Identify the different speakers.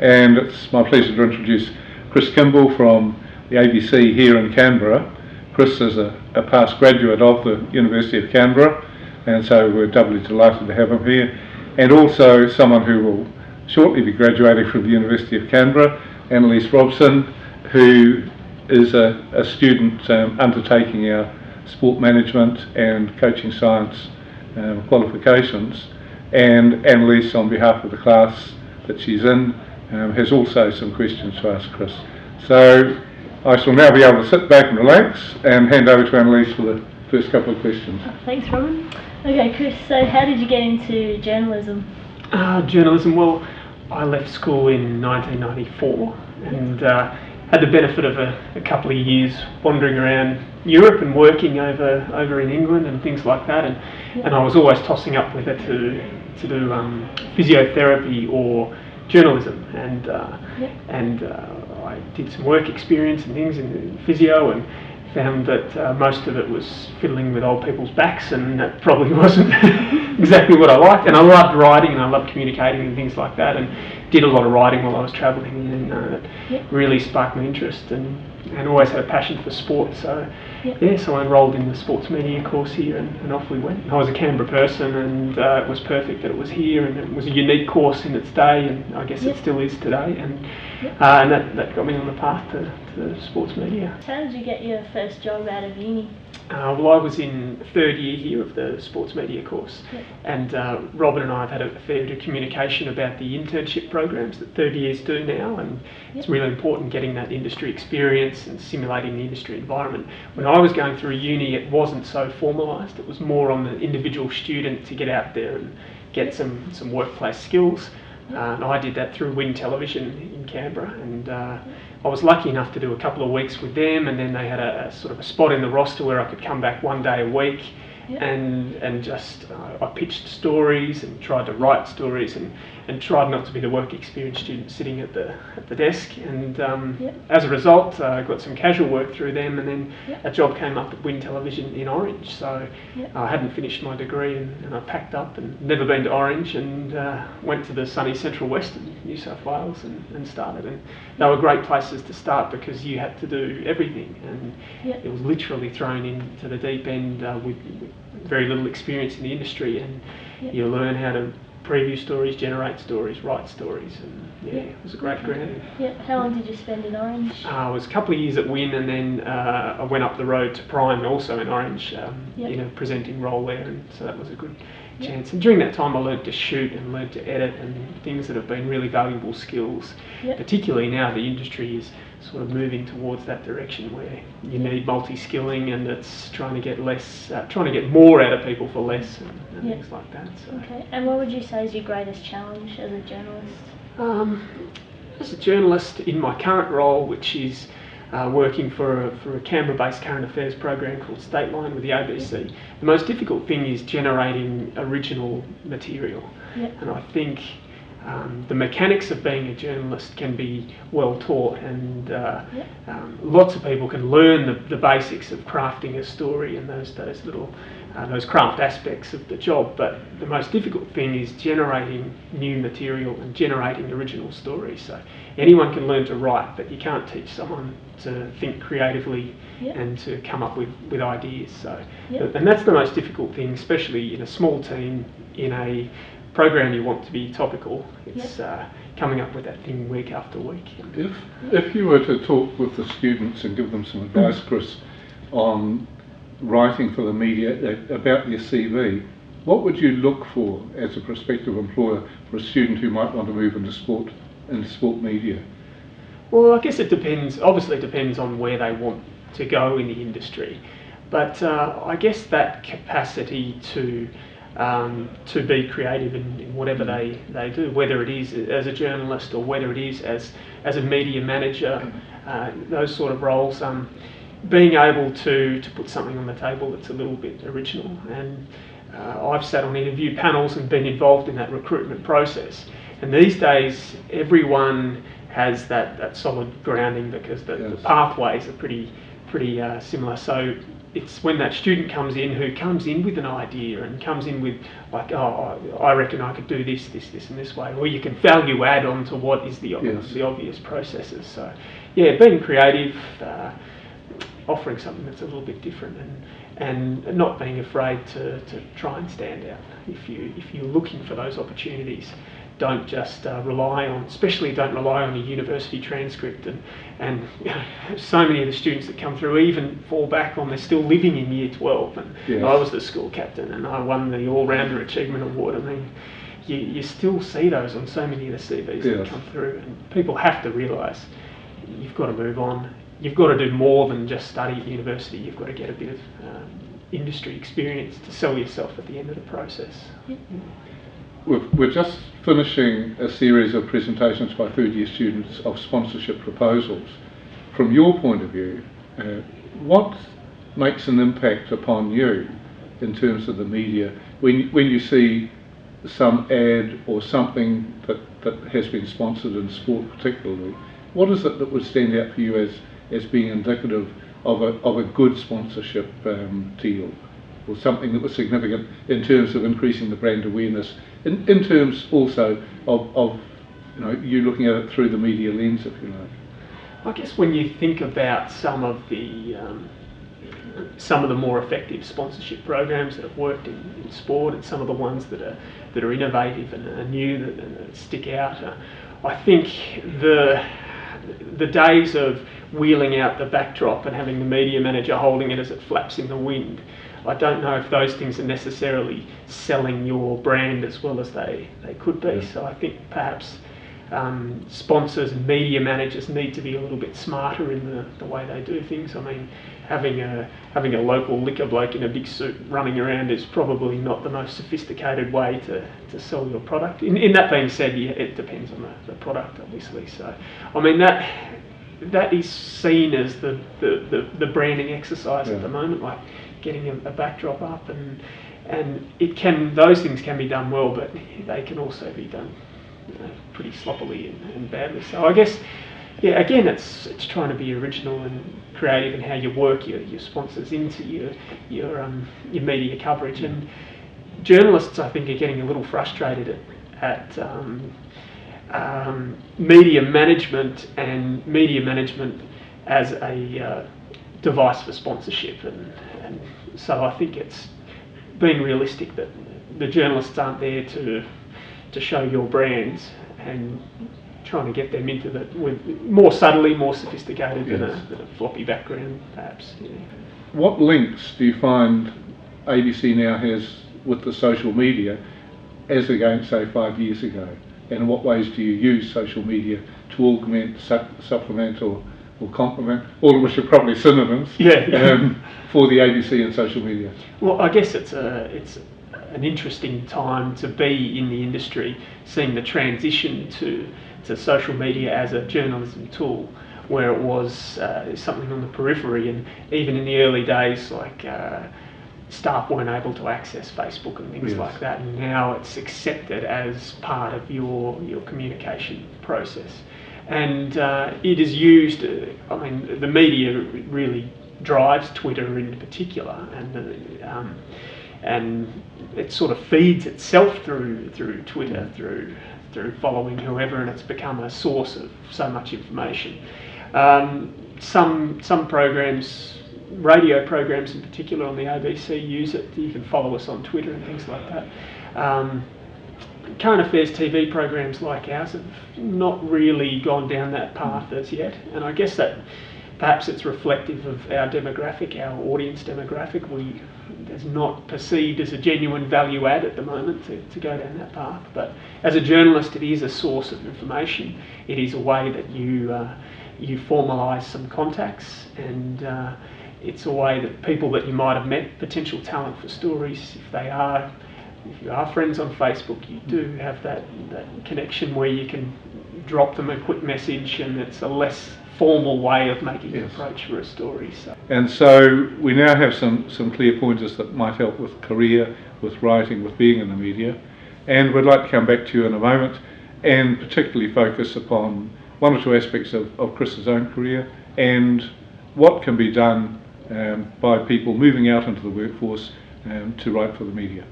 Speaker 1: and it's my pleasure to introduce Chris Kimball from the ABC here in Canberra. Chris is a past graduate of the University of Canberra, and so we're doubly delighted to have him here, and also someone who will shortly be graduating from the University of Canberra, Annalise Robson, who is a student undertaking our sport management and coaching science qualifications. And Annalise, on behalf of the class that she's in, has also some questions to ask Chris. So I shall now be able to sit back and relax and hand over to Annalise for the first couple of questions.
Speaker 2: Thanks, Robin. Okay, Chris, so how did you get into journalism?
Speaker 3: Journalism, well, I left school in 1994 and had the benefit of a couple of years wandering around Europe and working over in England and things like that, and I was always tossing up whether to do physiotherapy or journalism, and I did some work experience and things in physio and found that most of it was fiddling with old people's backs, and that probably wasn't exactly what I liked. And I loved writing and I loved communicating and things like that, and did a lot of writing while I was travelling, and then that really sparked my interest, and always had a passion for sport. So so I enrolled in the sports media course here, and off we went. I was a Canberra person, and it was perfect that it was here, and it was a unique course in its day, and I guess it still is today, and that got me on the path to sports media.
Speaker 2: How did you get your first job out of uni?
Speaker 3: Well, I was in third year here of the sports media course, and Robin and I have had a fair bit of communication about the internship programs that third years do now, and it's really important getting that industry experience and simulating the industry environment. When I was going through uni, it wasn't so formalised. It was more on the individual student to get out there and get some workplace skills. And I did that through Win Television in Canberra, and I was lucky enough to do a couple of weeks with them, and then they had a sort of a spot in the roster where I could come back one day a week and just I pitched stories and tried to write stories and tried not to be the work experience student sitting at the desk, and as a result I got some casual work through them, and then a job came up at Win Television in Orange. So I hadn't finished my degree, and I packed up and never been to Orange, and went to the sunny Central Western New South Wales and started, and they were great places to start because you had to do everything, and it was literally thrown into the deep end with very little experience in the industry, and you learn how to preview stories, generate stories, write stories, and it was a great career.
Speaker 2: How long did you spend in Orange?
Speaker 3: I was a couple of years at Win, and then I went up the road to Prime, also in Orange, in a presenting role there, and so that was a good chance. And during that time I learned to shoot and learned to edit, and things that have been really valuable skills, particularly now the industry is sort of moving towards that direction where you need multi-skilling, and it's trying to get more out of people for less, and things like that. So.
Speaker 2: Okay, and what would you say is your greatest challenge as a journalist?
Speaker 3: As a journalist in my current role, which is working for a Canberra-based current affairs program called Stateline with the ABC, the most difficult thing is generating original material, and I think the mechanics of being a journalist can be well taught, and lots of people can learn the basics of crafting a story and those little those craft aspects of the job. But the most difficult thing is generating new material and generating original stories. So anyone can learn to write, but you can't teach someone to think creatively and to come up with ideas. So and that's the most difficult thing, especially in a small team in a program you want to be topical. It's coming up with that thing week after week.
Speaker 1: If you were to talk with the students and give them some advice, Chris, on writing for the media about their CV, what would you look for as a prospective employer for a student who might want to move into sport media?
Speaker 3: Well, I guess it depends. Obviously, it depends on where they want to go in the industry, but I guess that capacity to be creative in whatever they do, whether it is as a journalist or whether it is as a media manager, those sort of roles, being able to put something on the table that's a little bit original. And I've sat on interview panels and been involved in that recruitment process, and these days everyone has that solid grounding because the pathways are pretty similar. So it's when that student comes in with an idea and comes in with like, oh, I reckon I could do this, and this way, or you can value add on to what is the obvious processes. So, yeah, being creative, offering something that's a little bit different, and not being afraid to try and stand out. If you're looking for those opportunities, don't just rely on a university transcript, and you know, so many of the students that come through even fall back on they're still living in year 12, and I was the school captain and I won the all-rounder achievement award. I mean, you still see those on so many of the CVs that come through, and people have to realise you've got to move on. You've got to do more than just study at university. You've got to get a bit of industry experience to sell yourself at the end of the process.
Speaker 1: We're just finishing a series of presentations by third-year students of sponsorship proposals. From your point of view, what makes an impact upon you in terms of the media when you see some ad or something that has been sponsored in sport particularly? What is it that would stand out for you as being indicative of a good sponsorship deal, or something that was significant in terms of increasing the brand awareness, in terms also of you looking at it through the media lens, if you like?
Speaker 3: I guess when you think about some of the more effective sponsorship programs that have worked in sport, and some of the ones that are innovative and are new that stick out, I think the days of wheeling out the backdrop and having the media manager holding it as it flaps in the wind, I don't know if those things are necessarily selling your brand as well as they could be. So I think perhaps sponsors and media managers need to be a little bit smarter in the way they do things. I mean, having a local liquor bloke in a big suit running around is probably not the most sophisticated way to sell your product. In that being said, it depends on the product, obviously. So, I mean, that is seen as the branding exercise at the moment, like getting a backdrop up, and those things can be done well, but they can also be done pretty sloppily and badly. So I guess, yeah, again, it's trying to be original and creative in how you work your sponsors into your media coverage. And journalists, I think, are getting a little frustrated at media management as a device for sponsorship, and so I think it's being realistic that the journalists aren't there to show your brands, and trying to get them into that with more subtly, more sophisticated than a floppy background, perhaps. Yeah.
Speaker 1: What links do you find ABC now has with the social media as against, say, 5 years ago? And in what ways do you use social media to augment, supplement, or complement, all of which are probably synonyms, for the ABC and social media?
Speaker 3: Well, I guess it's an interesting time to be in the industry, seeing the transition to social media as a journalism tool, where it was something on the periphery, and even in the early days, like staff weren't able to access Facebook and things like that, and now it's accepted as part of your communication process. And it is used, I mean, the media really drives Twitter in particular, and it sort of feeds itself through Twitter, through following whoever, and it's become a source of so much information. Some programs, radio programs in particular on the ABC, use it. You can follow us on Twitter and things like that. Current affairs TV programs like ours have not really gone down that path as yet, and I guess that perhaps it's reflective of our demographic, our audience demographic. It's not perceived as a genuine value add at the moment to go down that path, but as a journalist it is a source of information. It is a way that you formalise some contacts, and it's a way that people that you might have met, potential talent for stories, if you are friends on Facebook, you do have that connection where you can drop them a quick message, and it's a less formal way of making an approach for a story.
Speaker 1: And so we now have some clear pointers that might help with career, with writing, with being in the media, and we'd like to come back to you in a moment and particularly focus upon one or two aspects of Chris's own career and what can be done by people moving out into the workforce to write for the media.